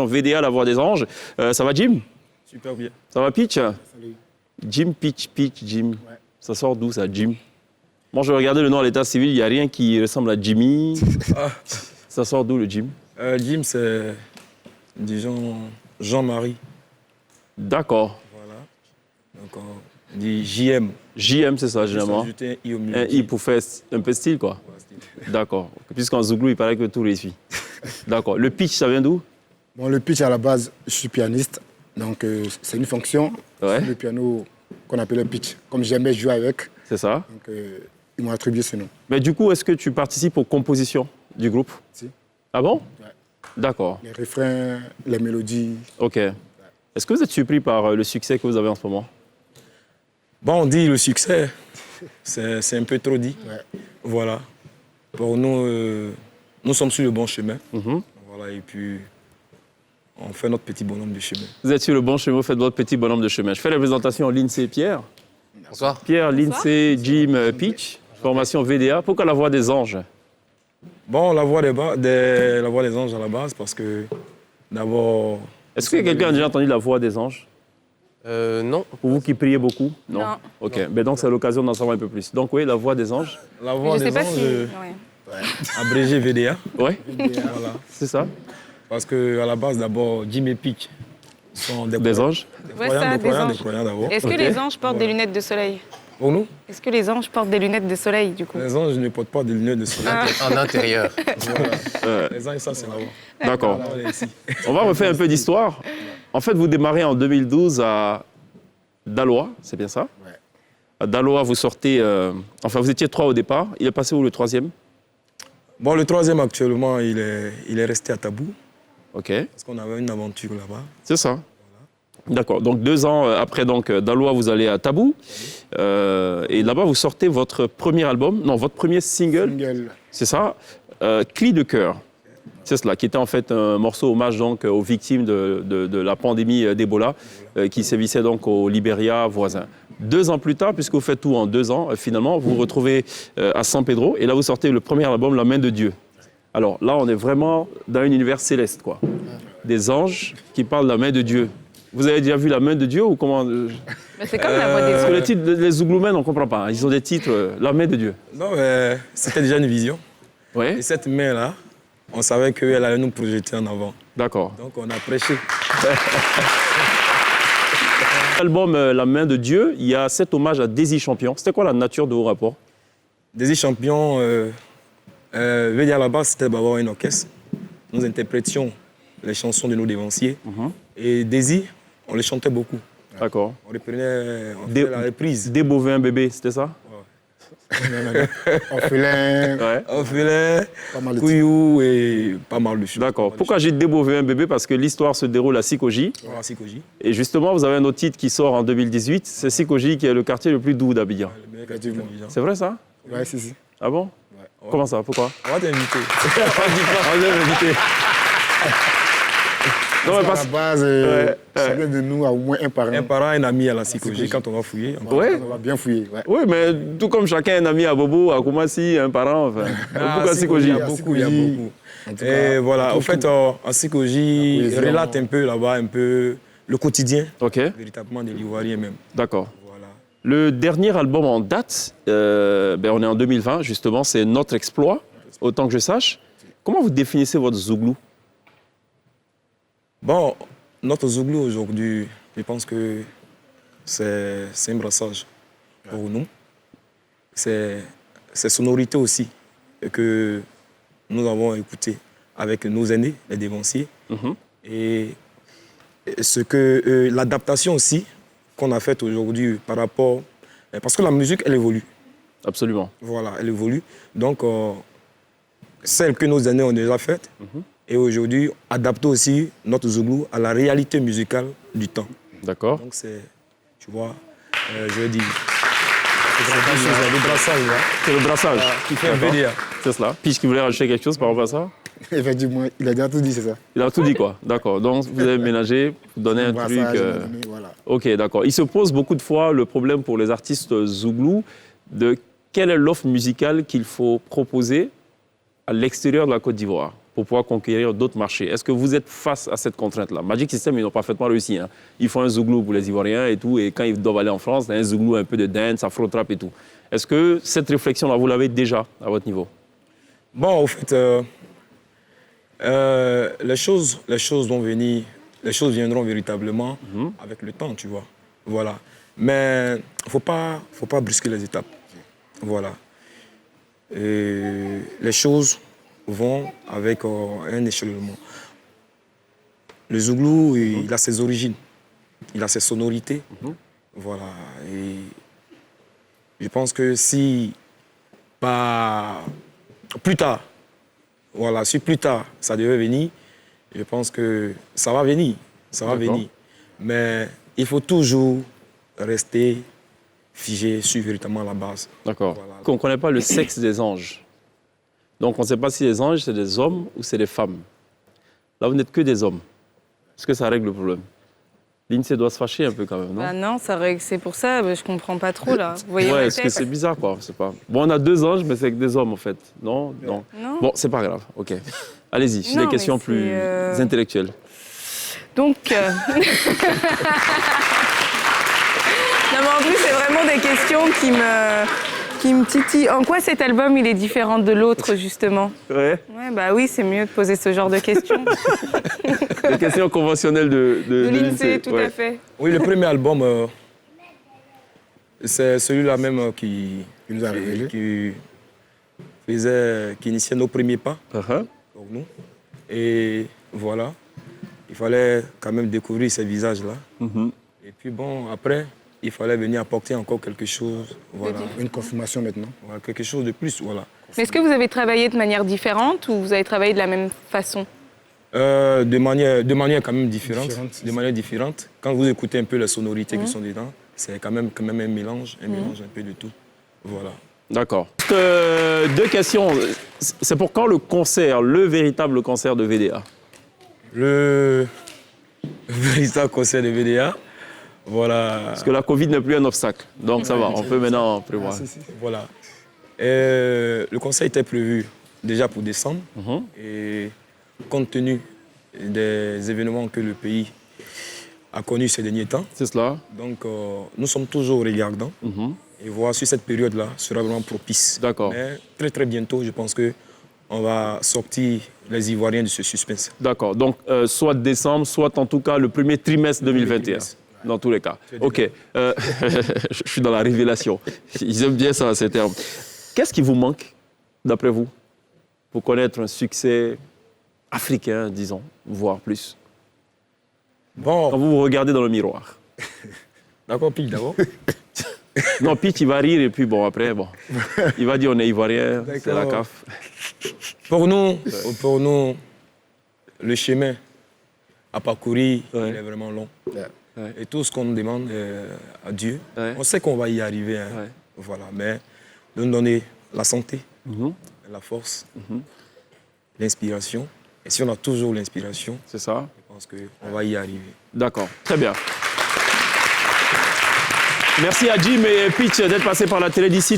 VDA, la voix des anges. Ça va, Jim? Super bien. Ça va, Pitch? Salut. Jim, Pitch, Jim. Ouais. Ça sort d'où, ça, Jim? Moi, je regardais le nom à l'état civil, il n'y a rien qui ressemble à Jimmy. Ça sort d'où, le Jim? Jim, c'est, disons, Jean-Marie. D'accord. Voilà. Donc, on dit JM. JM, c'est ça, généralement. Ajouter un I au milieu. Un I pour faire un peu style, quoi. Voilà, style. D'accord. Puisqu'en Zouglou, il paraît que tout réussit. D'accord. Le pitch, ça vient d'où? Bon, le pitch, à la base, je suis pianiste. Donc, c'est une fonction Ouais. sur le piano qu'on appelle le pitch. Comme j'aimais jouer avec, C'est ça. donc, ils m'ont attribué ce nom. Mais du coup, est-ce que tu participes aux compositions du groupe? Si. Ah bon? Ouais. D'accord. Les refrains, les mélodies. OK. Est-ce que vous êtes surpris par le succès que vous avez en ce moment? Bon, on dit le succès, c'est un peu trop dit. Ouais. Voilà. Pour nous, nous sommes sur le bon chemin. Mhm. Voilà, et puis, on fait notre petit bonhomme de chemin. Vous êtes sur le bon chemin, vous faites votre petit bonhomme de chemin. Je fais la présentation Lindsay Pierre. Bonsoir. Pierre, Lindsay, Jim, Pitch, formation VDA. Pourquoi la voix des anges? Bon, la voix des anges à la base, parce que d'abord... Est-ce que quelqu'un a déjà entendu la voix des anges? Non. Pour vous qui priez beaucoup? Non. OK. Mais donc, c'est l'occasion d'en savoir un peu plus. Donc, oui, la voix des anges. La voix Je des sais pas anges, si. Ouais. abrégé VDA. Oui, Voilà. c'est ça. Parce qu'à la base, d'abord, Jim et Pitch sont Des anges? Ouais, ça, des anges. des croyants d'abord. Est-ce que Ok. les anges portent des lunettes de soleil? Pour nous, Est-ce que les anges portent des lunettes de soleil, du coup? les anges ne portent pas de lunettes de soleil. En intérieur. Les anges, ça, c'est là-bas. D'accord. Là, on est ici. On va refaire un peu d'histoire. En fait, vous démarrez en 2012 à Daloa, c'est bien ça? Ouais. À Daloa, vous sortez... Enfin, vous étiez 3 au départ. Il est passé où, le 3e? Bon, le 3e, actuellement, il est resté à Tabou, OK. parce qu'on avait une aventure là-bas. C'est ça. D'accord. Donc, 2 ans après Daloa, vous allez à Tabou. Et là-bas, vous sortez votre premier album, non, votre premier single, Single. c'est ça, Cri de cœur. C'est cela, qui était en fait un morceau hommage donc, aux victimes de la pandémie d'Ebola qui sévissait donc au Libéria voisin. 2 ans plus tard, puisque vous faites tout en 2 ans, finalement, vous vous retrouvez à San Pedro et là, vous sortez le premier album, La main de Dieu. Alors là, on est vraiment dans un univers céleste, quoi. Des anges qui parlent de la main de Dieu. Vous avez déjà vu La main de Dieu ou comment Mais c'est comme la voix des Parce que anges. les titres, les Zougloumen, on ne comprend pas. Ils ont des titres, La main de Dieu. Non, mais c'était déjà une vision. Oui, Et cette main-là, on savait qu'elle allait nous projeter en avant. d'accord. Donc, on a prêché. L'album La main de Dieu, il y a cet hommage à Daisy Champion. C'était quoi la nature de vos rapports? Daisy Champion, veut dire à la base, c'était d'abord un orchestre. Nous interprétions les chansons de nos dévanciers. Et Daisy, on les chantait beaucoup. D'accord. On reprenait, on Des- faisait la reprise. Des bovins bébés, c'était ça? Orphelin, Ouais. On faisait pas mal de Couillou et pas mal de choses. D'accord. Pourquoi j'ai dit des bovins bébés? Parce que l'histoire se déroule à Sikoji. Voilà, Sikoji. Et justement, vous avez un autre titre qui sort en 2018. C'est Sikoji qui est le quartier le plus doux d'Abidjan. Le meilleur quartier d'Abidjan. C'est vrai ça? Ouais, si. Ah bon? Comment ça? Pourquoi? On va t'inviter. On est invité. Non, mais À parce... la base, chacun de nous a au moins un parent. Un parent, un ami à la Sikoji, quand on va fouiller. Ouais. On va bien fouiller. Ouais. Oui, mais tout comme chacun a un ami à Bobo, à Koumassi, un parent, enfin. Pourquoi Sikoji? Il y a beaucoup, il y a beaucoup. En tout Et cas, voilà, on en fait, trouve en Sikoji, La cohésion. relate un peu là-bas, un peu le quotidien, OK, véritablement des Ivoiriens même. d'accord. Voilà. Le dernier album en date, on est en 2020, justement, c'est Notre Exploit, autant que je sache. Comment vous définissez votre Zouglou? Bon, notre Zouglou aujourd'hui, je pense que c'est un brassage pour nous. C'est sonorité aussi que nous avons écouté avec nos aînés, les dévanciers. Mhm. Et ce que l'adaptation aussi qu'on a faite aujourd'hui par rapport... Parce que la musique, elle évolue. Absolument. Voilà, elle évolue. Donc, celle que nos aînés ont déjà faite, et aujourd'hui, adapter aussi notre Zouglou à la réalité musicale du temps. D'accord. Donc, c'est, tu vois, je veux dire, c'est le brassage, là, C'est le brassage. qui fait un VDA. C'est cela. Pitch qui voulait rajouter quelque chose par rapport à ça? Effectivement, il a déjà tout dit, c'est ça. Il a tout dit, quoi. D'accord. Donc, vous avez ménagé, vous donnez un truc... Brassage, donné, voilà. OK, d'accord. Il se pose beaucoup de fois le problème pour les artistes Zouglou de quelle est l'offre musicale qu'il faut proposer à l'extérieur de la Côte d'Ivoire pour pouvoir conquérir d'autres marchés. Est-ce que vous êtes face à cette contrainte-là? Magic System, ils ont parfaitement réussi. Hein. Ils font un zouglou pour les Ivoiriens et tout, et quand ils doivent aller en France, un zouglou, un peu de dance, afro-trap et tout. Est-ce que cette réflexion-là, vous l'avez déjà à votre niveau? Bon, au fait, les choses vont venir, les choses viendront véritablement avec le temps, tu vois. Voilà. Mais faut pas brusquer les étapes. Voilà. Et les choses vont avec un échelonnement. Le zouglou, il a ses origines, il a ses sonorités. Voilà. Et je pense que si plus tard, voilà, si plus tard ça devait venir, je pense que ça va venir. Ça va venir. Mais il faut toujours rester figé sur véritablement la base. D'accord. Voilà. On ne connaît pas le sexe des anges. Donc on ne sait pas si les anges, c'est des hommes ou c'est des femmes. Là, vous n'êtes que des hommes. Est-ce que ça règle le problème? L'INSEE doit se fâcher un peu quand même, non? Bah non, c'est pour ça, je comprends pas trop là. Vous voyez Ouais, ma est-ce que tête c'est bizarre, quoi? C'est pas... Bon, on a 2 anges, mais c'est avec des hommes, en fait. Non? Non. Non. Bon, c'est pas grave. OK. Allez-y, c'est Non, des questions mais plus c'est, intellectuelles. Donc, non, mais en plus, c'est vraiment des questions qui me titillent. En quoi cet album, il est différent de l'autre, justement? Ouais. Ouais, bah oui, c'est mieux de poser ce genre de questions. Des questions conventionnelles de l'INSEE, tout ouais. à fait. Oui, le premier album, c'est celui-là même qui nous a révélé. qui initiait nos premiers pas pour nous. Et voilà, il fallait quand même découvrir ces visages-là. Et puis bon, après, il fallait venir apporter encore quelque chose. Voilà. Une confirmation maintenant. Voilà, quelque chose de plus, voilà. Mais est-ce que vous avez travaillé de manière différente ou vous avez travaillé de la même façon? De manière quand même différente. Différente, De manière différente. Quand vous écoutez un peu les sonorités qui sont dedans, c'est quand même un mélange un peu de tout. Voilà. D'accord. 2 questions. C'est pour quand le concert, le véritable concert de VDA? Le véritable concert de VDA, voilà. Parce que la Covid n'est plus un obstacle. Donc ça va, on peut maintenant prévoir. Voilà. Le concert était prévu déjà pour décembre. Et compte tenu des événements que le pays a connus ces derniers temps, C'est cela? donc nous sommes toujours regardants. Et voir si cette période-là sera vraiment propice. D'accord. Mais très très bientôt, je pense qu'on va sortir les Ivoiriens de ce suspense. D'accord. Donc, soit décembre, soit en tout cas le premier trimestre 2021. Dans tous les cas. OK. Je suis dans la révélation. Ils aiment bien ça, ces termes. Qu'est-ce qui vous manque, d'après vous, pour connaître un succès africain, disons, voire plus? Quand Bon, vous vous regardez dans le miroir. d'accord, Pic, d'abord. Non, Pitch, il va rire et puis bon, après, bon. Il va dire on est Ivoirien, c'est la D'accord. CAF. Pour nous, le chemin à parcourir, il est vraiment long. Ouais. Et tout ce qu'on nous demande à Dieu, Ouais. on sait qu'on va y arriver. Hein. Ouais. Voilà, mais de nous donner la santé, la force, l'inspiration. Et si on a toujours l'inspiration, C'est ça? je pense qu'on va y arriver. D'accord, très bien. Merci à Jim et Pitch d'être passés par la télé d'ici.